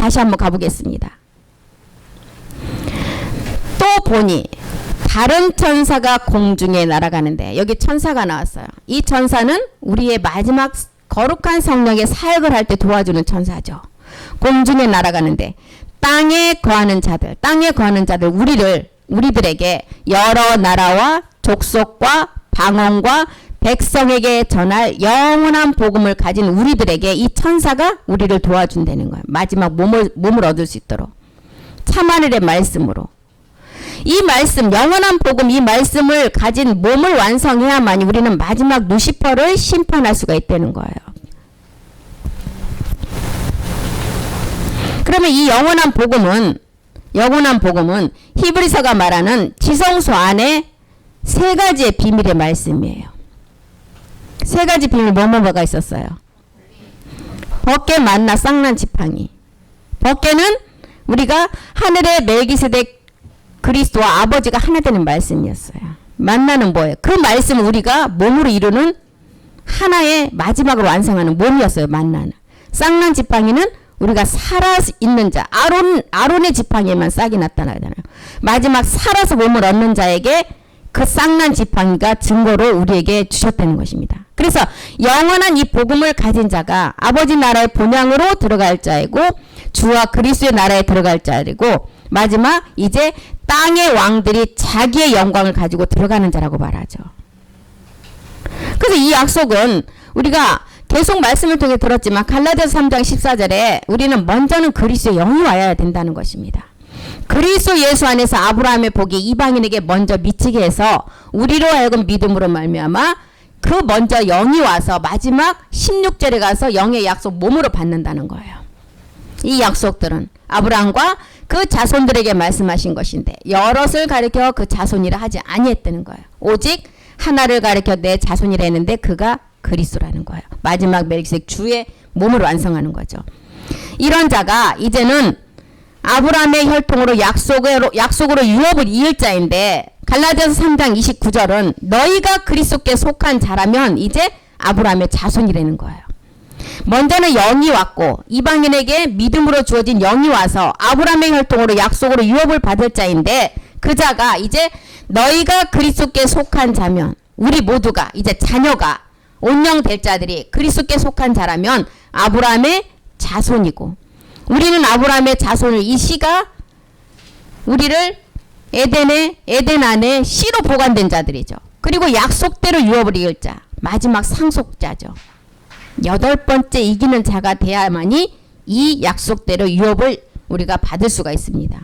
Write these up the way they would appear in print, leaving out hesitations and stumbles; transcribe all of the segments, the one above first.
다시 한번 가보겠습니다. 또 보니 다른 천사가 공중에 날아가는데, 여기 천사가 나왔어요. 이 천사는 우리의 마지막 거룩한 성령의 사역을 할 때 도와주는 천사죠. 공중에 날아가는데 땅에 거하는 자들 우리들에게 여러 나라와 족속과 방언과 백성에게 전할 영원한 복음을 가진 우리들에게 이 천사가 우리를 도와준다는 거예요. 마지막 몸을 얻을 수 있도록. 참하늘의 말씀으로. 이 말씀, 영원한 복음, 이 말씀을 가진 몸을 완성해야만이 우리는 마지막 루시퍼를 심판할 수가 있다는 거예요. 그러면 이 영원한 복음은 히브리서가 말하는 지성소 안에 세 가지의 비밀의 말씀이에요. 세 가지 비밀 뭐가 있었어요? 벗게 만나 쌍난 지팡이. 벗게는 우리가 하늘의 멜기세덱 그리스도와 아버지가 하나 되는 말씀이었어요. 만나는 뭐예요? 그 말씀을 우리가 몸으로 이루는 하나의 마지막으로 완성하는 몸이었어요. 만나는. 쌍난 지팡이는 우리가 살아있는 자, 아론의 지팡이에만 싹이 나타나잖아요. 마지막 살아서 몸을 얻는 자에게 그 쌍난 지팡이가 증거로 우리에게 주셨다는 것입니다. 그래서 영원한 이 복음을 가진 자가 아버지 나라의 본향으로 들어갈 자이고 주와 그리스도의 나라에 들어갈 자이고 마지막 이제 땅의 왕들이 자기의 영광을 가지고 들어가는 자라고 말하죠. 그래서 이 약속은 우리가 계속 말씀을 통해 들었지만 갈라디아서 3장 14절에 우리는 먼저는 그리스도의 영이 와야 된다는 것입니다. 그리스도 예수 안에서 아브라함의 복이 이방인에게 먼저 미치게 해서 우리로 하여금 믿음으로 말미암아 그 먼저 영이 와서 마지막 16절에 가서 영의 약속 몸으로 받는다는 거예요. 이 약속들은 아브라함과 그 자손들에게 말씀하신 것인데 여럿을 가리켜 그 자손이라 하지 아니했다는 거예요. 오직 하나를 가리켜 내 자손이라 했는데 그가 그리스도라는 거예요. 마지막 멜기세덱 주의 몸을 완성하는 거죠. 이런 자가 이제는 아브라함의 혈통으로 약속으로 유업을 이을 자인데 갈라디아서 3장 29절은 너희가 그리스도께 속한 자라면 이제 아브라함의 자손이라는 거예요. 먼저는 영이 왔고 이방인에게 믿음으로 주어진 영이 와서 아브라함의 혈통으로 약속으로 유업을 받을 자인데 그 자가 이제 너희가 그리스도께 속한 자면 우리 모두가 이제 자녀가 온영될 자들이 그리스도께 속한 자라면 아브라함의 자손이고 우리는 아브라함의 자손을 이 씨가 우리를 에덴 안에 씨로 보관된 자들이죠. 그리고 약속대로 유업을 이을 자 마지막 상속자죠. 8번째 이기는 자가 돼야만이 이 약속대로 유업을 우리가 받을 수가 있습니다.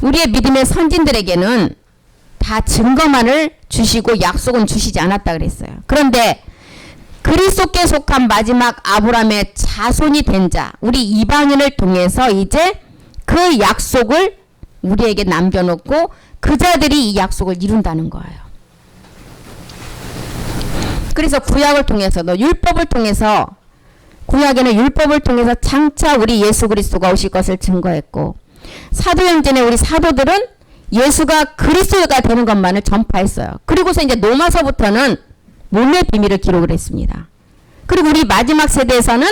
우리의 믿음의 선진들에게는 다 증거만을 주시고 약속은 주시지 않았다 그랬어요. 그런데 그리스도께 속한 마지막 아브라함의 자손이 된 자, 우리 이방인을 통해서 이제 그 약속을 우리에게 남겨놓고 그 자들이 이 약속을 이룬다는 거예요. 그래서 구약을 통해서도 율법을 통해서 구약에는 율법을 통해서 장차 우리 예수 그리스도가 오실 것을 증거했고 사도행전에 우리 사도들은 예수가 그리스도가 되는 것만을 전파했어요. 그리고서 이제 로마서부터는 몸의 비밀을 기록을 했습니다. 그리고 우리 마지막 세대에서는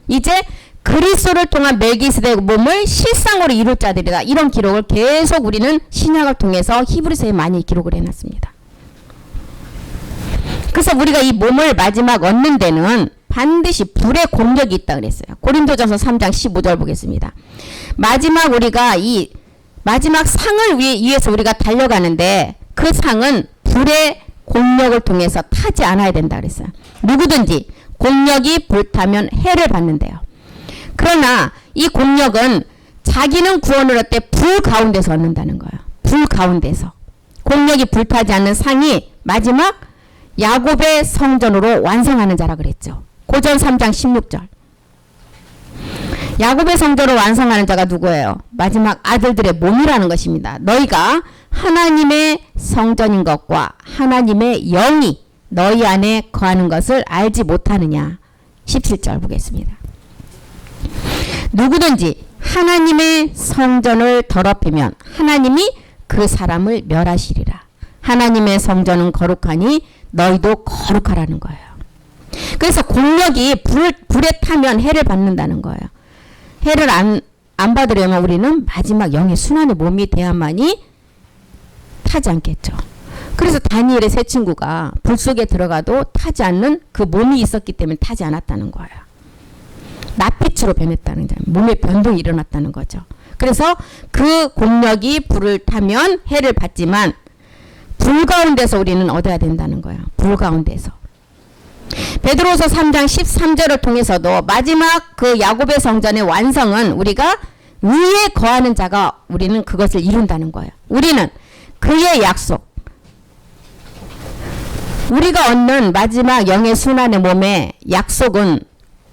이제 그리스도를 통한 멜기세덱 몸을 실상으로 이룰 자들이다. 이런 기록을 계속 우리는 신약을 통해서 히브리서에 많이 기록을 해놨습니다. 그래서 우리가 이 몸을 마지막 얻는 데는 반드시 불의 공력이 있다 그랬어요. 고린도전서 3장 15절 보겠습니다. 마지막 우리가 이 마지막 상을 위해서 우리가 달려가는데 그 상은 불의 공력을 통해서 타지 않아야 된다 그랬어요. 누구든지 공력이 불타면 해를 받는데요. 그러나 이 공력은 자기는 구원을 얻되 불 가운데서 얻는다는 거예요. 불 가운데서. 공력이 불타지 않는 상이 마지막 야곱의 성전으로 완성하는 자라 그랬죠. 고전 3장 16절. 야곱의 성전을 완성하는 자가 누구예요? 마지막 아들들의 몸이라는 것입니다. 너희가 하나님의 성전인 것과 하나님의 영이 너희 안에 거하는 것을 알지 못하느냐. 17절 보겠습니다. 누구든지 하나님의 성전을 더럽히면 하나님이 그 사람을 멸하시리라. 하나님의 성전은 거룩하니 너희도 거룩하라는 거예요. 그래서 공력이 불에 타면 해를 받는다는 거예요. 해를 안 받으려면 우리는 마지막 영의 순환의 몸이 돼야만이 타지 않겠죠. 그래서 다니엘의 세 친구가 불 속에 들어가도 타지 않는 그 몸이 있었기 때문에 타지 않았다는 거예요. 낯빛으로 변했다는 거예요. 몸에 변동이 일어났다는 거죠. 그래서 그 공력이 불을 타면 해를 받지만 불 가운데서 우리는 얻어야 된다는 거예요. 불 가운데서. 베드로서 3장 13절을 통해서도 마지막 그 야곱의 성전의 완성은 우리가 의에 거하는 자가 우리는 그것을 이룬다는 거예요. 우리는 그의 약속, 우리가 얻는 마지막 영의 순환의 몸의 약속은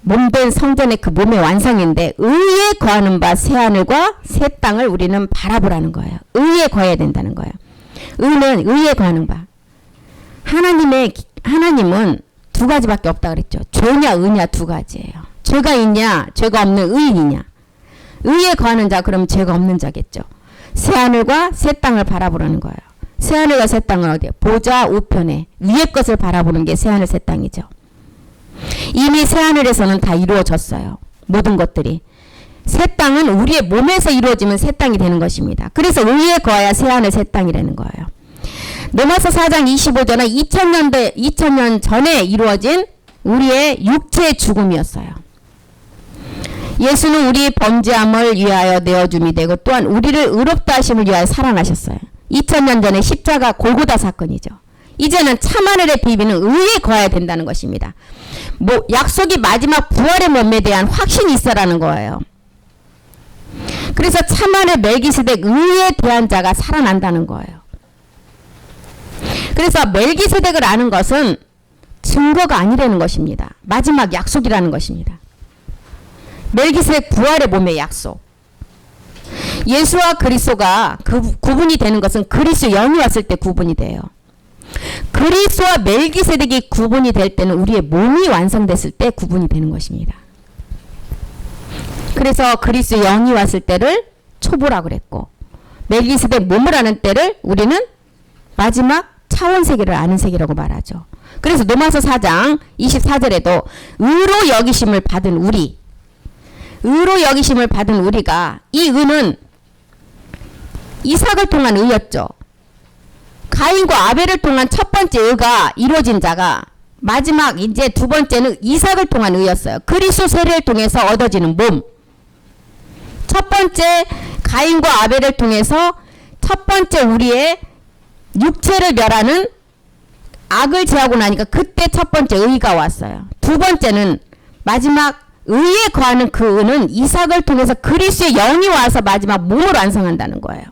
몸된 성전의 그 몸의 완성인데 의에 거하는 바 새 하늘과 새 땅을 우리는 바라보라는 거예요. 의에 거해야 된다는 거예요. 의는 의에 거하는 바. 하나님은 두 가지밖에 없다 그랬죠. 죄냐 의냐 두 가지예요. 죄가 있냐 죄가 없는 의인이냐. 의에 거하는 자 그럼 죄가 없는 자겠죠. 새 하늘과 새 땅을 바라보라는 거예요. 새 하늘과 새 땅은 어디에? 보좌 우편에 위의 것을 바라보는 게 새 하늘 새 땅이죠. 이미 새 하늘에서는 다 이루어졌어요. 모든 것들이. 새 땅은 우리의 몸에서 이루어지면 새 땅이 되는 것입니다. 그래서 의에 거해야 새 하늘 새 땅이라는 거예요. 로마서 4장 25절은 2000년 전에 이루어진 우리의 육체의 죽음이었어요. 예수는 우리 범죄함을 위하여 내어줌이 되고 또한 우리를 의롭다 하심을 위하여 살아나셨어요. 2000년 전에 십자가 골고다 사건이죠. 이제는 참하늘의 비밀은 의에 거해야 된다는 것입니다. 약속이 마지막 부활의 몸에 대한 확신이 있어라는 거예요. 그래서 참하늘 멜기세덱 의에 대한 자가 살아난다는 거예요. 그래서 멜기세덱을 아는 것은 증거가 아니라는 것입니다. 마지막 약속이라는 것입니다. 멜기세덱 부활의 몸의 약속. 예수와 그리스도가 구분이 되는 것은 그리스도 영이 왔을 때 구분이 돼요. 그리스도와 멜기세덱이 구분이 될 때는 우리의 몸이 완성됐을 때 구분이 되는 것입니다. 그래서 그리스도 영이 왔을 때를 초보라고 그랬고 멜기세덱 몸을 아는 때를 우리는 마지막 차원 세계를 아는 세계라고 말하죠. 그래서 로마서 4장 24절에도 의로 여기심을 받은 우리가 이 의는 이삭을 통한 의였죠. 가인과 아벨을 통한 첫 번째 의가 이루어진 자가 마지막 이제 두 번째는 이삭을 통한 의였어요. 그리스도 세례를 통해서 얻어지는 몸. 첫 번째 가인과 아벨을 통해서 첫 번째 우리의 육체를 멸하는 악을 제하고 나니까 그때 첫 번째 의가 왔어요. 두 번째는 마지막 의에 거하는 그 의는 이삭을 통해서 그리스도의 영이 와서 마지막 몸을 완성한다는 거예요.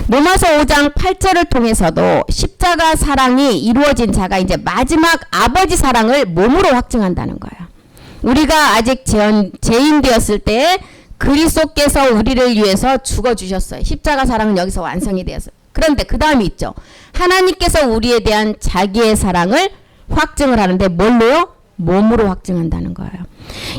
로마서 5장 8절을 통해서도 십자가 사랑이 이루어진 자가 이제 마지막 아버지 사랑을 몸으로 확증한다는 거예요. 우리가 아직 죄인 되었을 때 그리스도께서 우리를 위해서 죽어주셨어요. 십자가 사랑은 여기서 완성이 되었어요. 그런데 그 다음이 있죠. 하나님께서 우리에 대한 자기의 사랑을 확증을 하는데 뭘로요? 몸으로 확증한다는 거예요.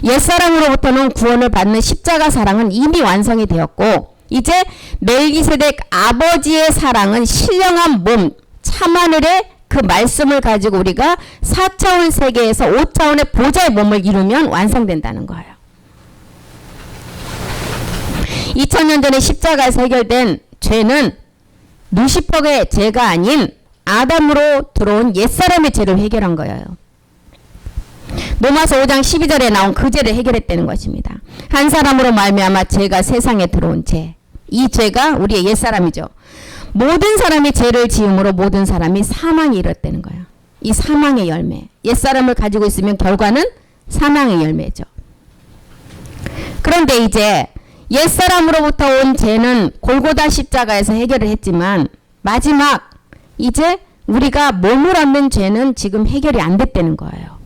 옛사랑으로부터는 구원을 받는 십자가 사랑은 이미 완성이 되었고 이제 멜기세덱 아버지의 사랑은 신령한 몸, 참하늘의 그 말씀을 가지고 우리가 4차원 세계에서 5차원의 보좌의 몸을 이루면 완성된다는 거예요. 2000년 전에 십자가에서 해결된 죄는 루시퍼의 죄가 아닌 아담으로 들어온 옛사람의 죄를 해결한 거예요. 로마서 5장 12절에 나온 그 죄를 해결했다는 것입니다. 한 사람으로 말미암아 죄가 세상에 들어온 죄. 이 죄가 우리의 옛사람이죠. 모든 사람이 죄를 지음으로 모든 사람이 사망에 이르렀다는 거예요. 이 사망의 열매. 옛사람을 가지고 있으면 결과는 사망의 열매죠. 그런데 이제 옛사람으로부터 온 죄는 골고다 십자가에서 해결을 했지만 마지막 이제 우리가 몸을 얻는 죄는 지금 해결이 안 됐다는 거예요.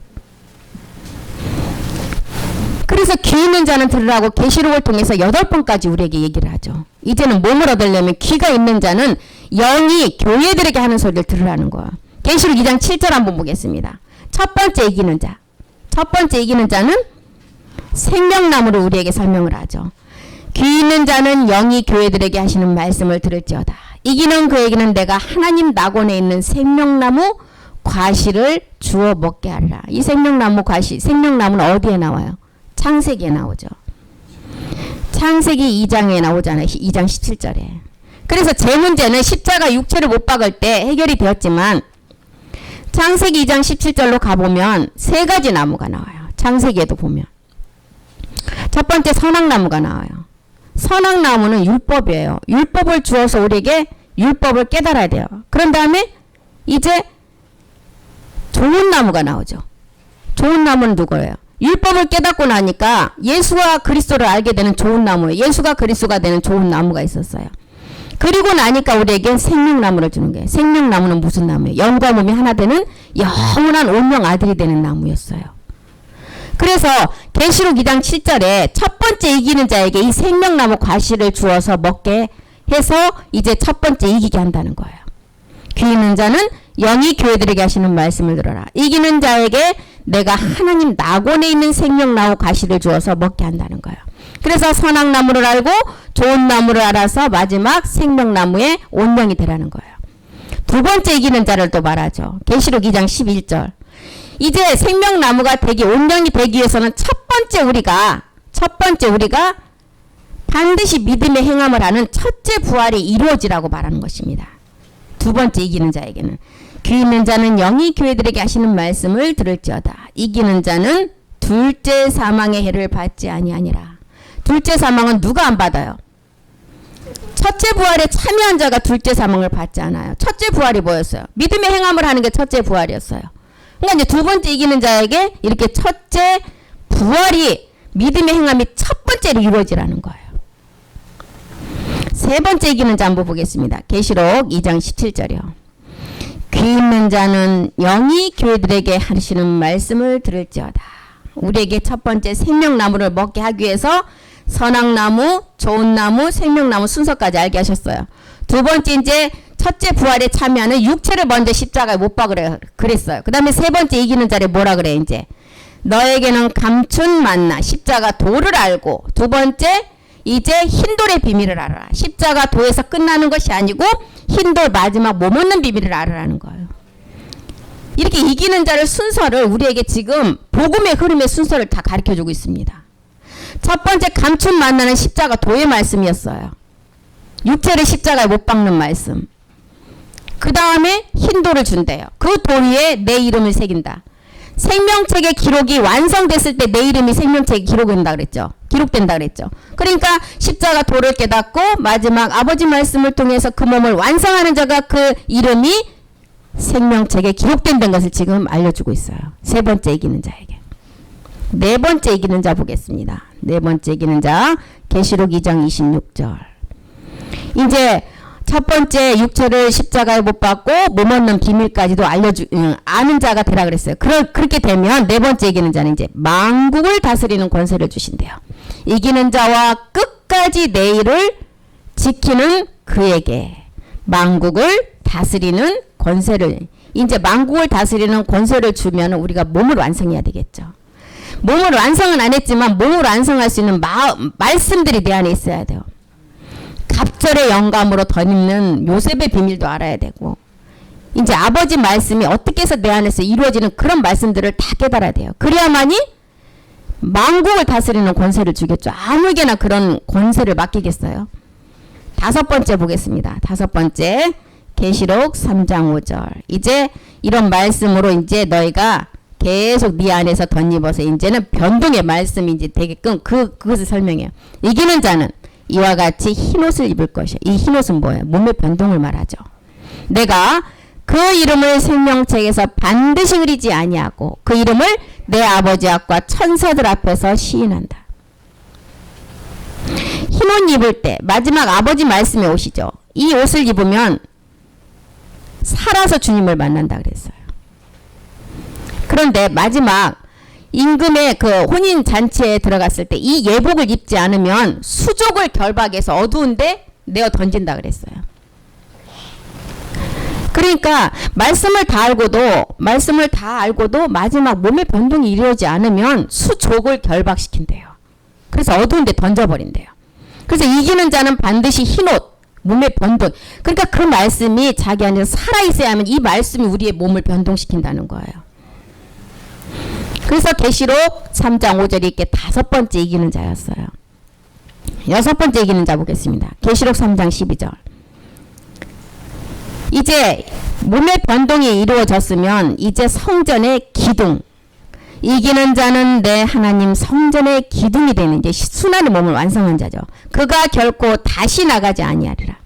그래서 귀 있는 자는 들으라고 계시록을 통해서 8번까지 우리에게 얘기를 하죠. 이제는 몸을 얻으려면 귀가 있는 자는 영이 교회들에게 하는 소리를 들으라는 거야. 계시록 2장 7절 한번 보겠습니다. 첫 번째 이기는 자. 첫 번째 이기는 자는 생명나무로 우리에게 설명을 하죠. 귀 있는 자는 영이 교회들에게 하시는 말씀을 들을지어다. 이기는 그에게는 내가 하나님 낙원에 있는 생명나무 과실을 주어 먹게 하리라. 이 생명나무 과실, 생명나무는 어디에 나와요? 창세기에 나오죠. 창세기 2장에 나오잖아요. 2장 17절에. 그래서 제 문제는 십자가 육체를 못 박을 때 해결이 되었지만 창세기 2장 17절로 가보면 세 가지 나무가 나와요. 창세기에도 보면. 첫 번째 선악나무가 나와요. 선악나무는 율법이에요. 율법을 주어서 우리에게 율법을 깨달아야 돼요. 그런 다음에 이제 좋은 나무가 나오죠. 좋은 나무는 누구예요? 율법을 깨닫고 나니까 예수와 그리스도를 알게 되는 좋은 나무예요. 예수가 그리스도가 되는 좋은 나무가 있었어요. 그리고 나니까 우리에게 생명나무를 주는 거예요. 생명나무는 무슨 나무예요? 영과 몸이 하나 되는 영원한 온명 아들이 되는 나무였어요. 그래서 계시록 2장 7절에 첫 번째 이기는 자에게 이 생명나무 과실을 주어서 먹게 해서 이제 첫 번째 이기게 한다는 거예요. 귀 있는 자는 영이 교회들에게 하시는 말씀을 들어라. 이기는 자에게 내가 하나님 낙원에 있는 생명나무 과실을 주어서 먹게 한다는 거예요. 그래서 선악나무를 알고 좋은 나무를 알아서 마지막 생명나무의 온명이 되라는 거예요. 두 번째 이기는 자를 또 말하죠. 계시록 2장 11절. 이제 생명나무가 되기, 온명이 되기 위해서는 첫 번째 우리가 반드시 믿음의 행함을 하는 첫째 부활이 이루어지라고 말하는 것입니다. 두 번째 이기는 자에게는 귀 있는 자는 영이 교회들에게 하시는 말씀을 들을지어다. 이기는 자는 둘째 사망의 해를 받지 아니하니라. 둘째 사망은 누가 안 받아요? 첫째 부활에 참여한 자가 둘째 사망을 받지 않아요. 첫째 부활이 뭐였어요? 믿음의 행함을 하는 게 첫째 부활이었어요. 그러니까 이제 두 번째 이기는 자에게 이렇게 첫째 부활이 믿음의 행함이 첫 번째로 이루어지라는 거예요. 세 번째 이기는 자 한번 보겠습니다. 계시록 2장 17절이요. 귀 있는 자는 영이 교회들에게 하시는 말씀을 들을지어다. 우리에게 첫 번째 생명나무를 먹게 하기 위해서 선악나무, 좋은 나무, 생명나무 순서까지 알게 하셨어요. 두 번째 이제 첫째 부활에 참여하는 육체를 먼저 십자가에 못 박으라 그랬어요. 그 다음에 세 번째 이기는 자를 뭐라 그래 이제. 너에게는 감춘 만나 십자가 도를 알고 두 번째 이제 흰돌의 비밀을 알아라. 십자가 도에서 끝나는 것이 아니고 흰돌 마지막 몸 얻는 비밀을 알아라는 거예요. 이렇게 이기는 자를 순서를 우리에게 지금 복음의 흐름의 순서를 다 가르쳐주고 있습니다. 첫 번째 감춘 만나는 십자가 도의 말씀이었어요. 육체를 십자가에 못 박는 말씀. 그 다음에 흰돌을 준대요. 그 돌 위에 내 이름을 새긴다. 생명책의 기록이 완성됐을 때 내 이름이 생명책에 기록된다 그랬죠. 기록된다 그랬죠. 그러니까 십자가 도를 깨닫고 마지막 아버지 말씀을 통해서 그 몸을 완성하는 자가 그 이름이 생명책에 기록된다는 것을 지금 알려주고 있어요. 세 번째 이기는 자에게. 네 번째 이기는 자 보겠습니다. 네 번째 이기는 자 계시록 2장 26절. 이제 첫 번째 육체를 십자가에 못 박고 몸 얻는 비밀까지도 아는 자가 되라 그랬어요. 그렇게 되면 네 번째 이기는 자는 이제 만국을 다스리는 권세를 주신대요. 이기는 자와 끝까지 내일을 지키는 그에게 만국을 다스리는 권세를, 이제 만국을 다스리는 권세를 주면 우리가 몸을 완성해야 되겠죠. 몸을 완성은 안 했지만 몸을 완성할 수 있는 말씀들이 내 안에 있어야 돼요. 갑절의 영감으로 덧입는 요셉의 비밀도 알아야 되고 이제 아버지 말씀이 어떻게 해서 내 안에서 이루어지는 그런 말씀들을 다 깨달아야 돼요. 그래야만이 만국을 다스리는 권세를 주겠죠. 아무에게나 그런 권세를 맡기겠어요. 다섯 번째 보겠습니다. 다섯 번째 계시록 3장 5절. 이제 이런 말씀으로 이제 너희가 계속 네 안에서 덧입어서 이제는 변동의 말씀이 이제 되게끔 그것을 설명해요. 이기는 자는 이와 같이 흰옷을 입을 것이야. 이 흰옷은 뭐예요? 몸의 변동을 말하죠. 내가 그 이름을 생명책에서 반드시 흐리지 아니하고 그 이름을 내 아버지 앞과 천사들 앞에서 시인한다. 흰옷 입을 때 마지막 아버지 말씀에 오시죠. 이 옷을 입으면 살아서 주님을 만난다 그랬어요. 그런데 마지막 임금의 그 혼인 잔치에 들어갔을 때 이 예복을 입지 않으면 수족을 결박해서 어두운데 내어 던진다 그랬어요. 그러니까 말씀을 다 알고도 마지막 몸의 변동이 이루어지지 않으면 수족을 결박시킨대요. 그래서 어두운데 던져버린대요. 그래서 이기는 자는 반드시 흰옷, 몸의 변동. 그러니까 그 말씀이 자기 안에서 살아있어야 하면 이 말씀이 우리의 몸을 변동시킨다는 거예요. 그래서 계시록 3장 5절이 이렇게 5번째 이기는 자였어요. 6번째 이기는 자 보겠습니다. 계시록 3장 12절. 이제 몸의 변동이 이루어졌으면 이제 성전의 기둥, 이기는 자는 내 하나님 성전의 기둥이 되는 이제 순환의 몸을 완성한 자죠. 그가 결코 다시 나가지 아니하리라.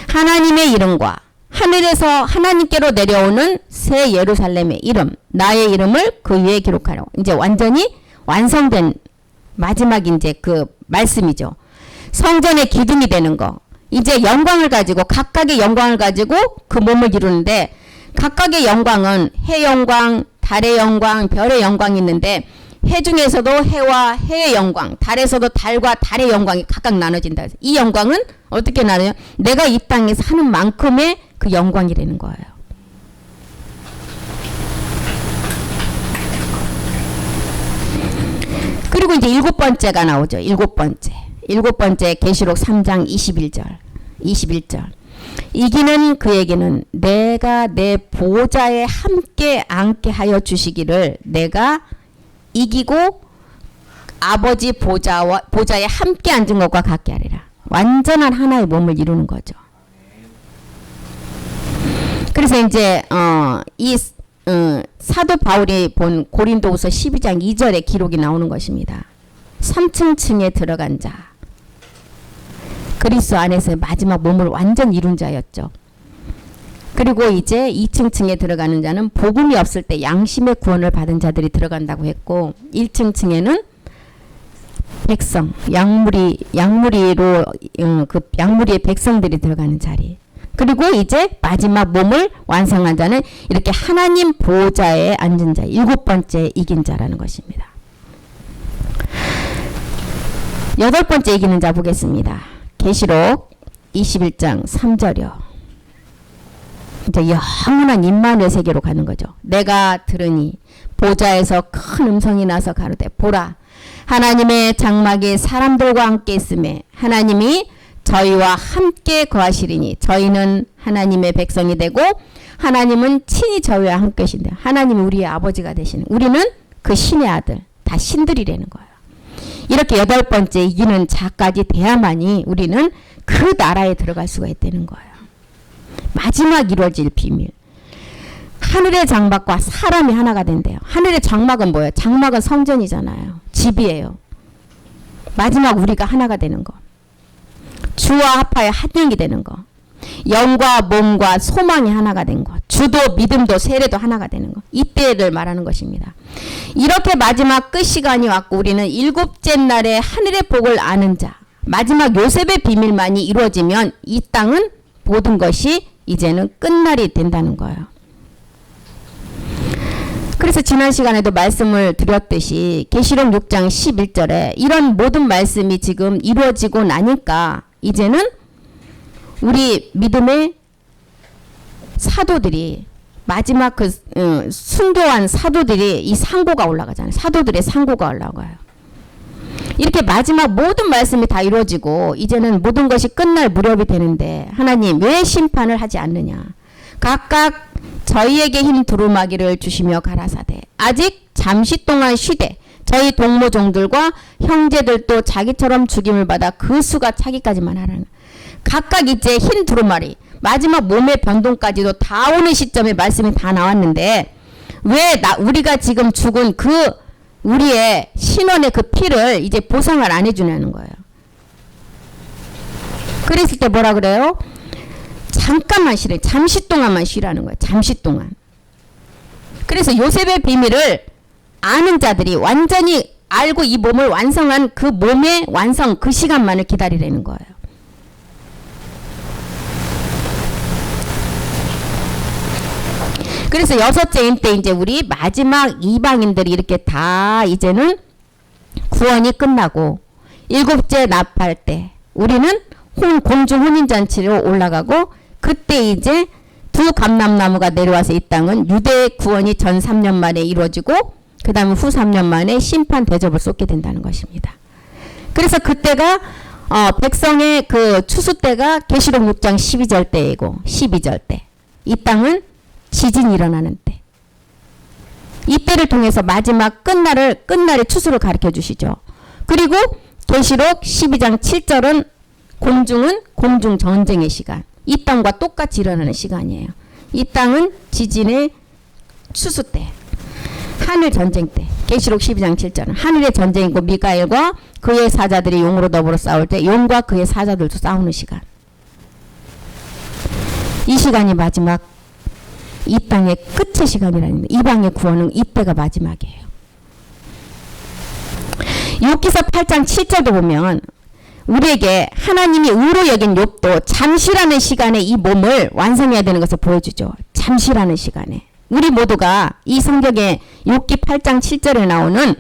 하나님의 이름과 하늘에서 하나님께로 내려오는 새 예루살렘의 이름, 나의 이름을 그 위에 기록하라고. 이제 완전히 완성된 마지막 이제 그 말씀이죠. 성전의 기둥이 되는 거. 이제 영광을 가지고 각각의 영광을 가지고 그 몸을 이루는데 각각의 영광은 해 영광, 달의 영광, 별의 영광이 있는데 해 중에서도 해와 해의 영광, 달에서도 달과 달의 영광이 각각 나눠진다. 이 영광은 어떻게 나눠요? 내가 이 땅에서 하는 만큼의 그 영광이라는 거예요. 그리고 이제 7번째가 나오죠. 7번째. 7번째 계시록 3장 21절. 이기는 그에게는 내가 내 보좌에 함께 앉게 하여 주시기를 내가 이기고 아버지 보좌에 함께 앉은 것과 같게 하리라. 완전한 하나의 몸을 이루는 거죠. 그래서 이제 이 사도 바울이 본 고린도후서 12장 2절에 기록이 나오는 것입니다. 3층 층에 들어간 자. 그리스도 안에서의 마지막 몸을 완전 이룬 자였죠. 그리고 이제 2층 층에 들어가는 자는 복음이 없을 때 양심의 구원을 받은 자들이 들어간다고 했고 1층 층에는 백성, 양무리로 그 양무리의 백성들이 들어가는 자리. 그리고 이제 마지막 몸을 완성한 자는 이렇게 하나님 보좌에 앉은 자, 7번째 이긴 자라는 것입니다. 8번째 이기는 자 보겠습니다. 계시록 21장 3절이요. 이제 영원한 임마누엘 세계로 가는 거죠. 내가 들으니 보좌에서 큰 음성이 나서 가로되 보라 하나님의 장막이 사람들과 함께 있음에 하나님이 저희와 함께 거하시리니 저희는 하나님의 백성이 되고 하나님은 친히 저희와 함께 계신다. 하나님이 우리의 아버지가 되시는, 우리는 그 신의 아들, 다 신들이라는 거예요. 이렇게 8번째 이기는 자까지 돼야만이 우리는 그 나라에 들어갈 수가 있다는 거예요. 마지막 이루어질 비밀. 하늘의 장막과 사람이 하나가 된대요. 하늘의 장막은 뭐예요? 장막은 성전이잖아요. 집이에요. 마지막 우리가 하나가 되는 거. 주와 합하여 한 영이 되는 거. 영과 몸과 소망이 하나가 된 것. 주도 믿음도 세례도 하나가 되는 것. 이때를 말하는 것입니다. 이렇게 마지막 끝 시간이 왔고 우리는 7째 날에 하늘의 복을 아는 자. 마지막 요셉의 비밀만이 이루어지면 이 땅은 모든 것이 이제는 끝날이 된다는 거예요. 그래서 지난 시간에도 말씀을 드렸듯이 계시록 6장 11절에 이런 모든 말씀이 지금 이루어지고 나니까 이제는 우리 믿음의 사도들이 마지막 그 순교한 사도들이 이 상고가 올라가잖아요. 사도들의 상고가 올라가요. 이렇게 마지막 모든 말씀이 다 이루어지고 이제는 모든 것이 끝날 무렵이 되는데 하나님 왜 심판을 하지 않느냐. 각각 저희에게 흰 두루마기를 주시며 가라사대 아직 잠시 동안 쉬되 저희 동무종들과 형제들도 자기처럼 죽임을 받아 그 수가 차기까지만 하라는. 각각 이제 흰 두루마리 마지막 몸의 변동까지도 다 오는 시점에 말씀이 다 나왔는데 왜 우리가 지금 죽은 그 우리의 신원의 그 피를 이제 보상을 안 해주냐는 거예요. 그랬을 때 뭐라 그래요? 잠깐만 쉬래. 잠시 동안만 쉬라는 거예요. 잠시 동안. 그래서 요셉의 비밀을 아는 자들이 완전히 알고 이 몸을 완성한 그 몸의 완성 그 시간만을 기다리라는 거예요. 그래서 6째인 때 이제 우리 마지막 이방인들이 이렇게 다 이제는 구원이 끝나고 7째 납할 때 우리는 공중 혼인잔치로 올라가고 그때 이제 두 감람나무가 내려와서 이 땅은 유대의 구원이 전 3년 만에 이루어지고 그 다음에 후 3년 만에 심판 대접을 쏟게 된다는 것입니다. 그래서 그때가 백성의 그 추수 때가 계시록 6장 12절 때이고 12절 때. 이 땅은 지진이 일어나는 때. 이 때를 통해서 마지막 끝날의 추수를 가르쳐 주시죠. 그리고 계시록 12장 7절은 공중은 공중 전쟁의 시간. 이 땅과 똑같이 일어나는 시간이에요. 이 땅은 지진의 추수 때. 하늘 전쟁 때. 계시록 12장 7절은 하늘의 전쟁이고 미가엘과 그의 사자들이 용으로 더불어 싸울 때 용과 그의 사자들도 싸우는 시간. 이 시간이 마지막 이 땅의 끝의 시간이라는 거예요. 이방의 구원은 이때가 마지막이에요. 욥기서 8장 7절도 보면 우리에게 하나님이 의로 여긴 욥도 잠시라는 시간에 이 몸을 완성해야 되는 것을 보여주죠. 잠시라는 시간에. 우리 모두가 이 성경에 욥기 8장 7절에 나오는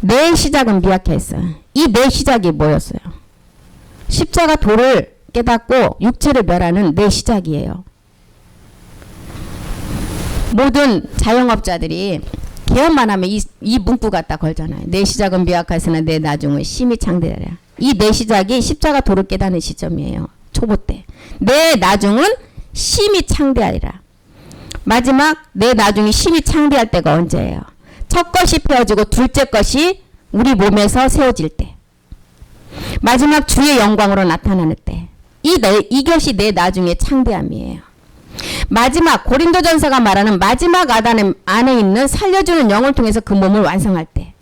내 시작은 미약했어요. 이 내 시작이 뭐였어요? 십자가 도를 깨닫고 육체를 멸하는 내 시작이에요. 모든 자영업자들이 개업만 하면 이 문구 갖다 걸잖아요. 내 시작은 미약하으나 내 나중은 심히 창대하리라. 이 내 시작이 십자가 도를 깨닫는 시점이에요. 초보 때. 내 나중은 심히 창대하리라. 마지막 내 나중이 심히 창대할 때가 언제예요? 첫 것이 펴지고 둘째 것이 우리 몸에서 세워질 때. 마지막 주의 영광으로 나타나는 때. 이것이 내 나중의 창대함이에요. 마지막 고린도전서가 말하는 마지막 아담 안에 있는 살려주는 영을 통해서 그 몸을 완성할 때.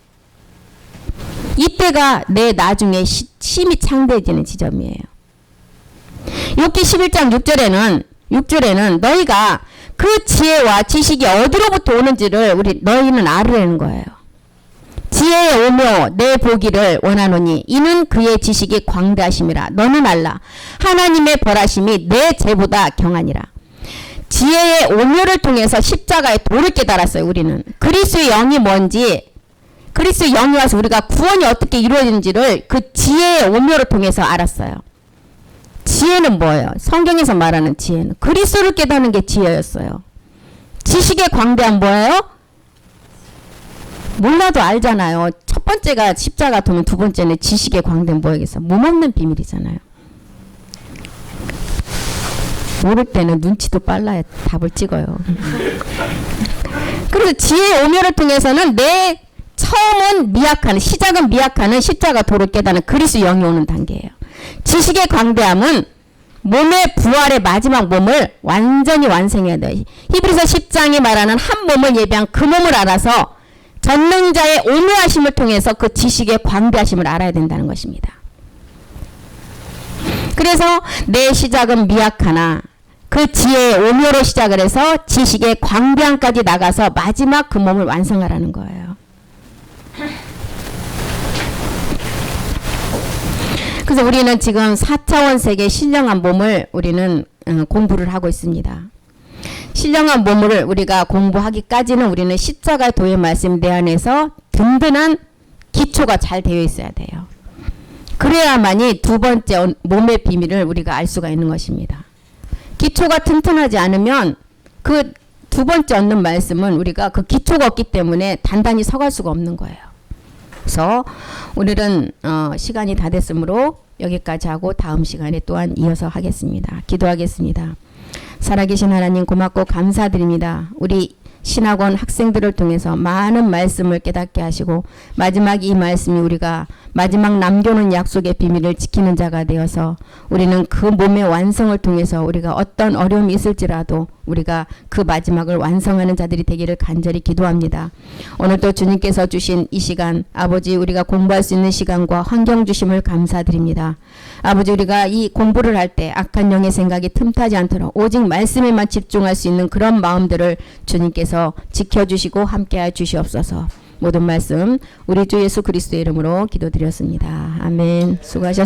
이때가 내 나중에 심히 창대해지는 지점이에요. 욥기 11장 6절에는 너희가 그 지혜와 지식이 어디로부터 오는지를 너희는 알으라는 거예요. 지혜의 오묘 내 보기를 원하노니 이는 그의 지식이 광대하심이라. 너는 알라. 하나님의 벌하심이 내 죄보다 경하니라. 지혜의 오묘를 통해서 십자가의 도를 깨달았어요. 우리는. 그리스도의 영이 뭔지, 그리스도의 영이 와서 우리가 구원이 어떻게 이루어지는지를 그 지혜의 오묘를 통해서 알았어요. 지혜는 뭐예요? 성경에서 말하는 지혜는 그리스도를 깨닫는 게 지혜였어요. 지식의 광대한 뭐예요? 몰라도 알잖아요. 첫 번째가 십자가 도면 두 번째는 지식의 광대는 뭐겠어? 몸없는 비밀이잖아요. 모를 때는 눈치도 빨라야 답을 찍어요. 그래서 지혜의 오묘를 통해서는 내 처음은 미약한, 시작은 미약하는 십자가 도를 깨닫는 그리스도 영이 오는 단계예요. 지식의 광대함은 몸의 부활의 마지막 몸을 완전히 완성해야 돼요. 히브리서 10장이 말하는 한 몸을 예비한 그 몸을 알아서 전능자의 오묘하심을 통해서 그 지식의 광대하심을 알아야 된다는 것입니다. 그래서 내 시작은 미약하나 그 지혜의 오묘로 시작을 해서 지식의 광대함까지 나가서 마지막 그 몸을 완성하라는 거예요. 그래서 우리는 지금 4차원 세계 신령한 몸을 우리는 공부를 하고 있습니다. 신령한 몸을 우리가 공부하기까지는 우리는 십자가 도의 말씀 내 안에서 든든한 기초가 잘 되어 있어야 돼요. 그래야만이 두 번째 몸의 비밀을 우리가 알 수가 있는 것입니다. 기초가 튼튼하지 않으면 그 두 번째 얻는 말씀은 우리가 그 기초가 없기 때문에 단단히 서갈 수가 없는 거예요. 그래서 오늘은 시간이 다 됐으므로 여기까지 하고 다음 시간에 또한 이어서 하겠습니다. 기도하겠습니다. 살아계신 하나님 고맙고 감사드립니다. 우리 신학원 학생들을 통해서 많은 말씀을 깨닫게 하시고 마지막 이 말씀이 우리가 마지막 남겨놓은 약속의 비밀을 지키는 자가 되어서 우리는 그 몸의 완성을 통해서 우리가 어떤 어려움이 있을지라도 우리가 그 마지막을 완성하는 자들이 되기를 간절히 기도합니다. 오늘도 주님께서 주신 이 시간 아버지 우리가 공부할 수 있는 시간과 환경 주심을 감사드립니다. 아버지 우리가 이 공부를 할 때 악한 영의 생각이 틈타지 않도록 오직 말씀에만 집중할 수 있는 그런 마음들을 주님께서 지켜주시고 함께하여 주시옵소서. 모든 말씀 우리 주 예수 그리스도의 이름으로 기도드렸습니다. 아멘. 수고하셨습니다.